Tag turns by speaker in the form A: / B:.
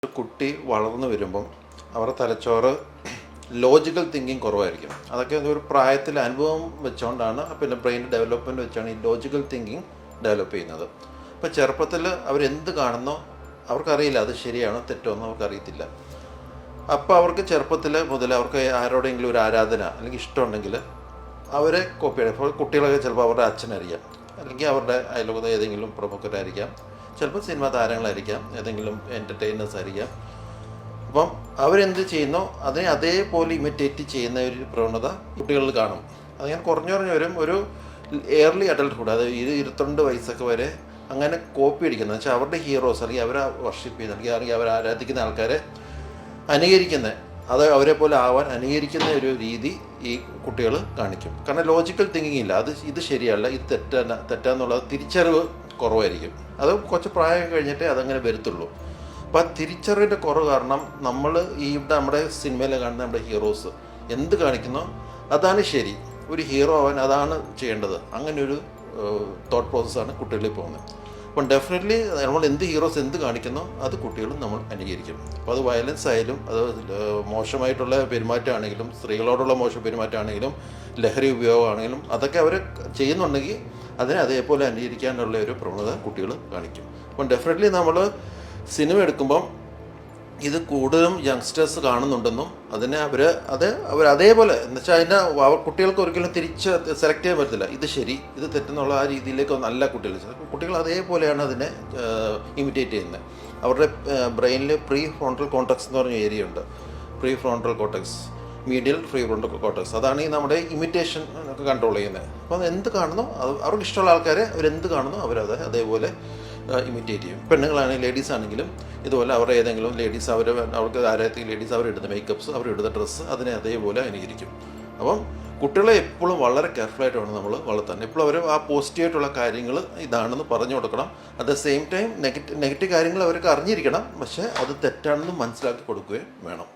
A: ഒരു കുട്ടി വളർന്നു വരുമ്പം അവരുടെ തലച്ചോറ് ലോജിക്കൽ തിങ്കിങ് കുറവായിരിക്കും. അതൊക്കെ ഒരു പ്രായത്തിൽ അനുഭവം വെച്ചുകൊണ്ടാണ്, പിന്നെ ബ്രെയിൻ ഡെവലപ്മെൻറ്റ് വെച്ചാണ് ഈ ലോജിക്കൽ തിങ്കിങ് ഡെവലപ്പ് ചെയ്യുന്നത്. ഇപ്പോൾ ചെറുപ്പത്തിൽ അവരെന്ത് കാണുന്നോ അവർക്കറിയില്ല അത് ശരിയാണോ തെറ്റോ എന്ന് അവർക്കറിയത്തില്ല. അപ്പോൾ അവർക്ക് ചെറുപ്പത്തിൽ മുതൽ അവർക്ക് ആരോടെങ്കിലും ഒരു ആരാധന അല്ലെങ്കിൽ ഇഷ്ടമുണ്ടെങ്കിൽ അവരെ കോപ്പി ചെയ്യും. ഇപ്പോൾ കുട്ടികളൊക്കെ ചിലപ്പോൾ അവരുടെ അച്ഛനറിയാം, അല്ലെങ്കിൽ അവരുടെ അയൽവക്കത്തെ ഏതെങ്കിലും പ്രമുഖരായിരിക്കാം, ചിലപ്പോൾ സിനിമാ താരങ്ങളായിരിക്കാം, ഏതെങ്കിലും എൻ്റർടൈനേഴ്സ് ആയിരിക്കാം. അപ്പം അവരെന്ത് ചെയ്യുന്നോ അതിനെ അതേപോലെ ഇമിറ്റേറ്റ് ചെയ്യുന്ന ഒരു പ്രവണത കുട്ടികളിൽ കാണും. അതിങ്ങനെ കുറഞ്ഞു വരും. ഒരു എയർലി അഡൾട്ട്ഹുഡ്, അതായത് 22 വയസ്സൊക്കെ വരെ അങ്ങനെ കോപ്പി അടിക്കുന്നത് വെച്ചാൽ അവരുടെ ഹീറോസ് അല്ലെങ്കിൽ അവരെ വർഷിപ്പ് ചെയ്യുന്ന അല്ലെങ്കിൽ അവർ ആരാധിക്കുന്ന ആൾക്കാരെ അനുകരിക്കുന്ന, അത് അവരെ പോലെ ആവാൻ അനുകരിക്കുന്ന ഒരു രീതി ഈ കുട്ടികൾ കാണിക്കും. കാരണം ലോജിക്കൽ തിങ്കിങ് ഇല്ല, ഇത് ശരിയല്ല, ഇത് തെറ്റാന്നുള്ളത് തിരിച്ചറിവ് കുറവായിരിക്കും. അത് കുറച്ച് പ്രായം കഴിഞ്ഞിട്ടേ അതങ്ങനെ വരത്തുള്ളൂ. അപ്പോൾ ആ തിരിച്ചറിവിൻ്റെ കുറവ് കാരണം നമ്മൾ നമ്മുടെ സിനിമയിൽ കാണുന്ന നമ്മുടെ ഹീറോസ് എന്ത് കാണിക്കുന്നോ അതാണ് ശരി, ഒരു ഹീറോ ആവാൻ അതാണ് ചെയ്യേണ്ടത്, അങ്ങനെ ഒരു തോട്ട് പ്രോസസ്സാണ് കുട്ടികളിൽ പോകുന്നത്. അപ്പം ഡെഫിനറ്റ്ലി നമ്മൾ ഹീറോസ് എന്ത് കാണിക്കുന്നോ അത് കുട്ടികളും നമ്മൾ അനുകരിക്കും. അപ്പോൾ അത് വയലൻസ് ആയാലും, അത് മോശമായിട്ടുള്ള പെരുമാറ്റമാണെങ്കിലും, സ്ത്രീകളോടുള്ള മോശം പെരുമാറ്റമാണെങ്കിലും, ലഹരി ഉപയോഗമാണെങ്കിലും, അതൊക്കെ അവർ ചെയ്യുന്നുണ്ടെങ്കിൽ അതിനെ അതേപോലെ അനുകരിക്കാനുള്ള ഒരു പ്രവണത കുട്ടികൾ കാണിക്കും. അപ്പം ഡെഫിനറ്റ്ലി നമ്മൾ സിനിമ എടുക്കുമ്പം ഇത് കൂടുതലും യങ്സ്റ്റേഴ്സ് കാണുന്നുണ്ടെന്നും അതിനെ അവർ അതേപോലെ എന്ന് വെച്ചാൽ അതിനെ കുട്ടികൾക്ക് ഒരിക്കലും തിരിച്ച് സെലക്ട് ചെയ്യാൻ പറ്റത്തില്ല, ഇത് ശരി ഇത് തെറ്റെന്നുള്ള ആ രീതിയിലേക്ക് നല്ല കുട്ടികൾ അതേപോലെയാണ് അതിനെ ഇമിറ്റേറ്റ് ചെയ്യുന്നത്. അവരുടെ ബ്രെയിനിൽ പ്രീ ഫ്രോണ്ടൽ കോർട്ടെക്സ് എന്ന് പറഞ്ഞ ഏരിയ ഉണ്ട്. Prefrontal cortex, medial prefrontal cortex, അതാണ് ഈ നമ്മുടെ ഇമിറ്റേഷൻ ഒക്കെ കൺട്രോൾ ചെയ്യുന്നത്. അപ്പോൾ എന്ത് കാണുന്നോ അവർക്ക് ഇഷ്ടമുള്ള ആൾക്കാരെ അവരെന്ത് കാണുന്നോ അവരത് അതേപോലെ ഇമിറ്റേറ്റ് ചെയ്യും. പെണ്ണുങ്ങളാണെങ്കിലും ലേഡീസ് ആണെങ്കിലും ഇതുപോലെ അവരുടെ ഏതെങ്കിലും ലേഡീസ് അവർക്ക് ആരാധന ലേഡീസ് അവരെടുത്ത മേക്കപ്സ്, അവരെടുത്ത ഡ്രസ്സ് അതിനെ അതേപോലെ അനുകരിക്കും. അപ്പം കുട്ടികളെ എപ്പോഴും വളരെ കെയർഫുള്ളായിട്ട് വേണം നമ്മൾ വളർത്താൻ. എപ്പോഴും അവർ ആ പോസിറ്റീവായിട്ടുള്ള കാര്യങ്ങൾ ഇതാണെന്ന് പറഞ്ഞു കൊടുക്കണം. At the same time negative കാര്യങ്ങൾ അവർക്ക് അറിഞ്ഞിരിക്കണം, പക്ഷേ അത് തെറ്റാണെന്ന് മനസ്സിലാക്കി കൊടുക്കുകയും വേണം.